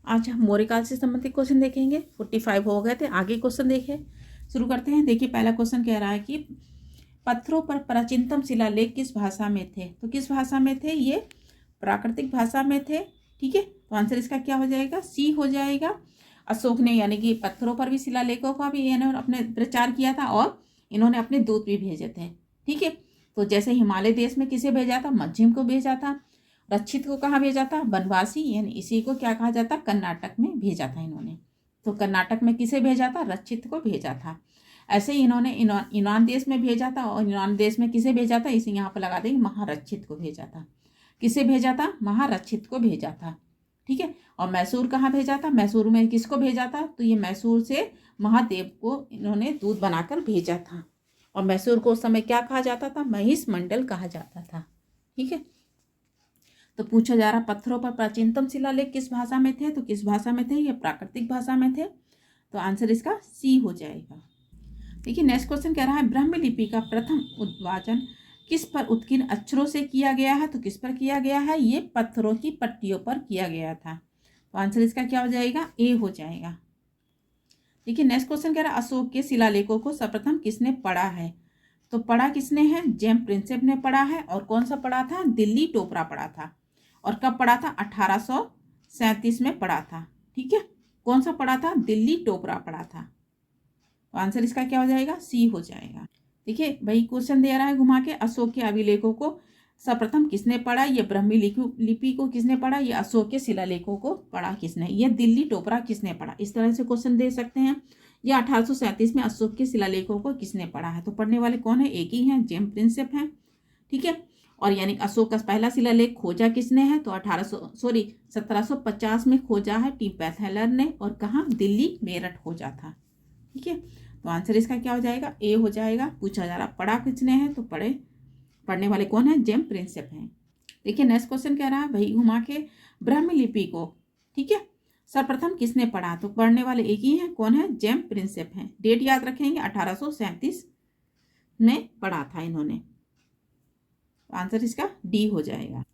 आज हम मौर्यकाल से संबंधित क्वेश्चन देखेंगे। 45 हो गए थे, आगे क्वेश्चन देखें। शुरू करते हैं। देखिए पहला क्वेश्चन कह रहा है कि पत्थरों पर प्राचीनतम शिलालेख किस भाषा में थे। तो किस भाषा में थे? ये प्राकृतिक भाषा में थे। ठीक है, तो आंसर इसका क्या हो जाएगा? सी हो जाएगा। अशोक ने यानी कि पत्थरों पर भी शिलालेखों का भी इन्होंने अपने प्रचार किया था और इन्होंने अपने दूत भी भेजे थे। ठीक है, तो जैसे हिमालय देश में किसे भेजा था? मध्यम को भेजा था। रक्षित को कहाँ भेजा था? बनवासी, यानी इसी को क्या कहा जाता? कर्नाटक में भेजा था इन्होंने। तो कर्नाटक में किसे भेजा था? रक्षित को भेजा था। ऐसे ही इन्होंने यूनान देश में भेजा था और यूनान देश में किसे भेजा था? इसे यहाँ पर लगा देंगे, महारक्षित को भेजा था। किसे भेजा था? महारक्षित को भेजा था। ठीक है, और मैसूर कहाँ भेजा था? मैसूर में किसको भेजा था? तो ये मैसूर से महादेव को इन्होंने दूत बनाकर भेजा था। और मैसूर को उस समय क्या कहा जाता था? महिष मंडल कहा जाता था। ठीक है, तो पूछा जा रहा पत्थरों पर प्राचीनतम शिलालेख किस भाषा में थे। तो किस भाषा में थे? ये प्राकृतिक भाषा में थे। तो आंसर इसका सी हो जाएगा। देखिए नेक्स्ट क्वेश्चन कह रहा है ब्राह्मी लिपि का प्रथम उद्वाचन किस पर उत्कीर्ण अक्षरों से किया गया है। तो किस पर किया गया है? ये पत्थरों की पट्टियों पर किया गया था। तो आंसर इसका क्या हो जाएगा? ए हो जाएगा। देखिए नेक्स्ट क्वेश्चन कह रहा है अशोक के शिलालेखों को सर्वप्रथम किसने पढ़ा है। तो पढ़ा किसने है? जेम्स प्रिंसेप ने पढ़ा है। और कौन सा पढ़ा था? दिल्ली टोपरा पढ़ा था। और कब पढ़ा था? 1837 में पढ़ा था। ठीक है, कौन सा पढ़ा था? दिल्ली टोपरा पढ़ा था। तो आंसर इसका क्या हो जाएगा? सी हो जाएगा। देखिए भाई क्वेश्चन दे रहा है घुमा के अशोक के अभिलेखों को सर्वप्रथम किसने पढ़ा। ये ब्राह्मी लिपि को किसने पढ़ा? ये अशोक के शिलालेखों को पढ़ा किसने? ये दिल्ली टोपरा किसने पढ़ा? इस तरह से क्वेश्चन दे सकते हैं। ये 1837 में अशोक के शिलालेखों को किसने पढ़ा है। तो पढ़ने वाले कौन है? एक ही है, जेम्स प्रिंसेप हैं। ठीक है, और यानी अशोक का पहला शिलालेख खोजा किसने है? तो 1750 में खोजा है टी पैथेलर ने। और कहाँ? दिल्ली मेरठ खोजा था। ठीक है, तो आंसर इसका क्या हो जाएगा? ए हो जाएगा। पूछा जा रहा पढ़ा किसने है? तो पढ़ने वाले कौन है? जेम्स प्रिंसेप हैं। देखिए नेक्स्ट क्वेश्चन कह रहा है भाई घुमा के ब्राह्मी लिपि को, ठीक है, सर्वप्रथम किसने पढ़ा। तो पढ़ने वाले एक ही हैं, कौन है? जेम्स प्रिंसेप हैं। डेट याद रखेंगे, 1837 में पढ़ा था इन्होंने। आंसर इसका डी हो जाएगा।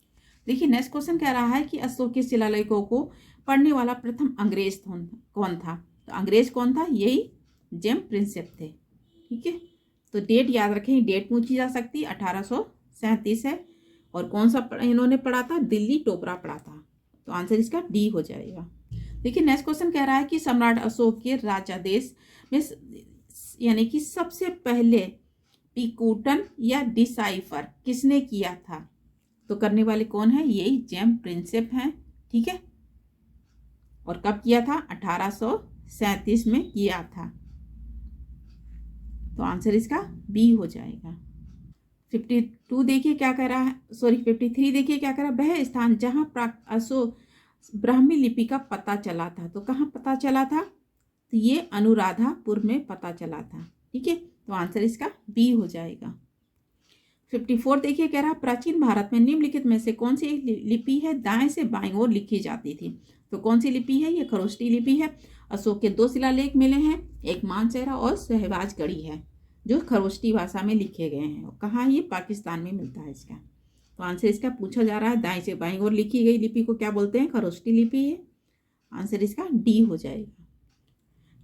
देखिए नेक्स्ट क्वेश्चन कह रहा है कि अशोक के शिलालेखों को पढ़ने वाला प्रथम अंग्रेज कौन था। तो अंग्रेज कौन था? यही जेम्स प्रिंसेप थे। ठीक है, तो डेट याद रखेंगे, डेट पूछी जा सकती है, 1837 है। और कौन सा इन्होंने पढ़ा था? दिल्ली टोपरा पढ़ा था। तो आंसर इसका डी हो जाएगा। देखिए नेक्स्ट क्वेश्चन कह रहा है कि सम्राट अशोक के राजादेश में यानी कि सबसे पहले पिकूटन या डिसाइफर किसने किया था। तो करने वाले कौन है? यही जेम्स प्रिंसेप हैं। ठीक है, और कब किया था? 1837 में किया था। तो आंसर इसका बी हो जाएगा। 52 देखिए क्या कह रहा है, 53 देखिए क्या कह रहा है, वह स्थान जहां अशोक ब्राह्मी लिपि का पता चला था। तो कहाँ पता चला था? तो ये अनुराधापुर में पता चला था। ठीक है, तो आंसर इसका बी हो जाएगा। 54 देखिए कह रहा प्राचीन भारत में निम्नलिखित में से कौन सी लिपि है दाएं से बाएं ओर लिखी जाती थी। तो कौन सी लिपि है? ये खरोष्टी लिपि है। अशोक के 2 शिलालेख मिले हैं, एक मानसेरा और सहवाजगढ़ी है, जो खरोष्टी भाषा में लिखे गए हैं। और कहाँ? ये पाकिस्तान में मिलता है इसका। तो आंसर इसका पूछा जा रहा है दाएं से बाएं ओर लिखी गई लिपि को क्या बोलते हैं? खरोष्टी लिपि है। आंसर इसका डी हो जाएगा।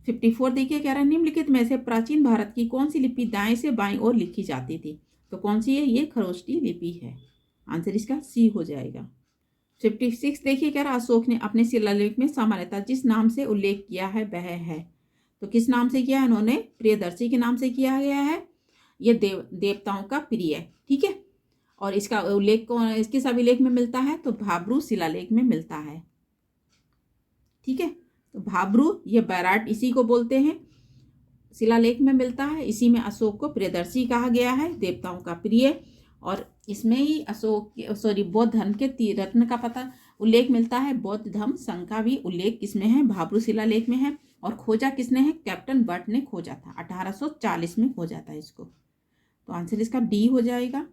54 देखिए कह रहा है निम्नलिखित में से प्राचीन भारत की कौन सी लिपि दाएं से बाएं ओर लिखी जाती थी। तो कौन सी है? ये खरोष्टी लिपि है। आंसर इसका सी हो जाएगा। 56 देखिए कह रहा अशोक ने अपने शिलालेख में सामान्यतः जिस नाम से उल्लेख किया है वह है। तो किस नाम से किया है इन्होंने? प्रियदर्शी के नाम से किया गया है। ये देवताओं का प्रिय। ठीक है, और इसका उल्लेख कौन किस अभिलेख में मिलता है? तो भाब्रू शिलालेख में मिलता है। ठीक है, तो भाब्रू ये बैराट इसी को बोलते हैं, शिलालेख में मिलता है। इसी में अशोक को प्रियदर्शी कहा गया है, देवताओं का प्रिय। और इसमें ही अशोक बौद्ध धर्म के त्रिरत्न का पता उल्लेख मिलता है। बौद्ध धर्म संघ का भी उल्लेख किसमें है? भाब्रू शिलालेख में है। और खोजा किसने है? कैप्टन बर्ट ने खोजा था, 1840 में खोजा था इसको। तो आंसर इसका डी हो जाएगा।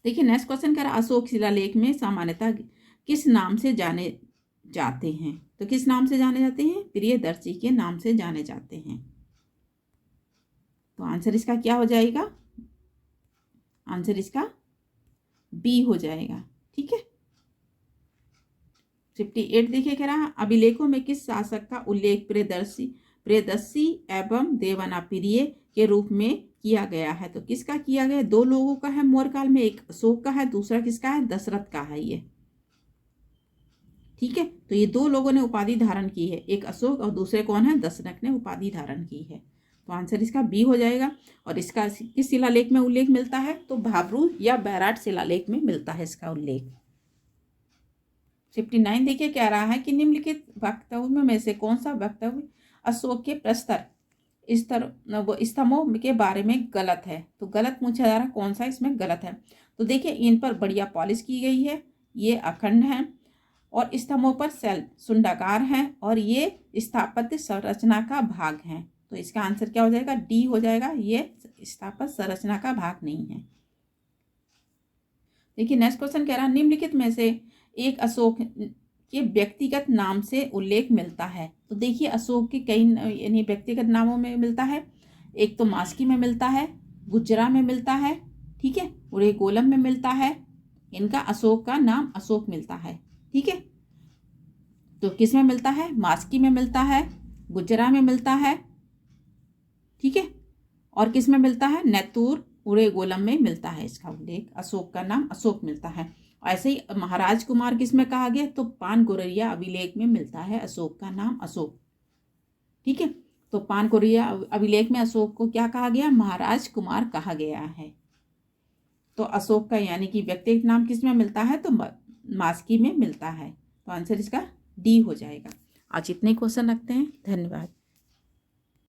देखिए नेक्स्ट क्वेश्चन कह रहा अशोक शिलालेख में सामान्यतः किस नाम से जाने जाते हैं। तो किस नाम से जाने जाते हैं? प्रियदर्शी के नाम से जाने जाते हैं। तो आंसर इसका क्या हो जाएगा? आंसर इसका बी हो जाएगा। ठीक है, 58 देखिए कह रहा है अभिलेखों में किस शासक का उल्लेख प्रियदर्शी एवं देवनाप्रिय के रूप में किया गया है। तो किसका किया गया? दो लोगों का है मौर्य काल में, एक अशोक का है, दूसरा किसका है? दशरथ का है ये। ठीक है, तो ये दो लोगों ने उपाधि धारण की है, एक अशोक और दूसरे कौन है? दशरथ ने उपाधि धारण की है। तो आंसर इसका बी हो जाएगा। और इसका किस शिलालेख में उल्लेख मिलता है? तो भाब्रू या बैराट शिलालेख में मिलता है इसका उल्लेख। 59 देखिए कह रहा है कि निम्नलिखित वक्तव्य में से कौन सा वक्तव्य अशोक के प्रस्तर स्तंभों के बारे में गलत है। तो गलत पूछा जा रहा है, कौन सा इसमें गलत है। तो देखिए इन पर बढ़िया पॉलिश की गई है, ये अखंड है और स्तंभों पर सेल सुंडाकार हैं और ये स्थापत्य संरचना का भाग है। तो इसका आंसर क्या हो जाएगा? डी हो जाएगा, ये स्थापत्य संरचना का भाग नहीं है। देखिए नेक्स्ट क्वेश्चन कह रहा है निम्नलिखित में से एक अशोक के व्यक्तिगत नाम से उल्लेख मिलता है। तो देखिए अशोक के कई यानी व्यक्तिगत नामों में मिलता है। एक तो मास्की में मिलता है, गुजरा में मिलता है, ठीक है, और गोलम में मिलता है। इनका अशोक का नाम अशोक मिलता है। ठीक है, तो किस में मिलता है? मास्की में मिलता है, गुजरा में मिलता है, ठीक है, और किस में मिलता है? नेतूर उड़े गोलम में मिलता है इसका उल्लेख। अशोक का नाम अशोक मिलता है। ऐसे ही महाराज कुमार किस में कहा गया? तो पान गोरैया अभिलेख में मिलता है अशोक का नाम अशोक। ठीक है, तो पान गोरैया अभिलेख में अशोक को क्या कहा गया? महाराज कुमार कहा गया है। तो अशोक का यानी कि व्यक्तिगत नाम किस में मिलता है? तो मास्की में मिलता है। तो आंसर इसका डी हो जाएगा। आज इतने क्वेश्चन रखते हैं। धन्यवाद।